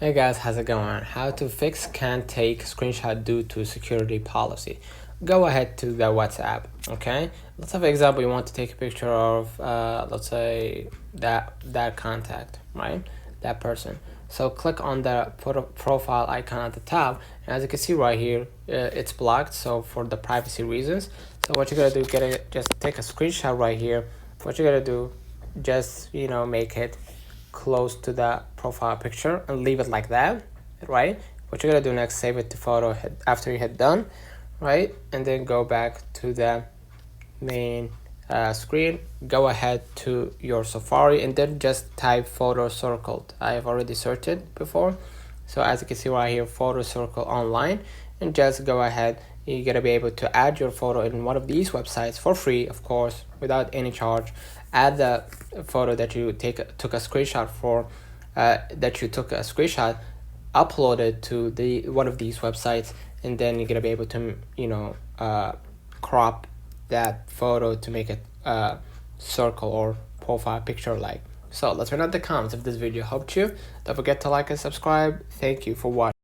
Hey guys, how's it going? How to fix can't take screenshot due to security policy. Go ahead to the WhatsApp, okay? Let's have an example. You want to take a picture of, let's say that contact, right? That person. So click on the profile icon at the top, and as you can see right here, it's blocked. So for the privacy reasons, so what you're gonna do, just take a screenshot right here. What you're gonna do, just make it close to the profile picture and leave it like that, right? What you're gonna do next, save it to photo after you hit done, right? And then go back to the main screen, go ahead to your Safari and then just type photo circled. I have already searched it before, so as you can see right here, photo circle online, and just go ahead. You're gonna be able to add your photo in one of these websites for free, of course, without any charge. Add the photo that you took a screenshot for, upload it to the one of these websites, and then you're gonna be able to crop that photo to make it circle or profile picture like. So let's turn out the comments if this video helped you. Don't forget to like and subscribe. Thank you for watching.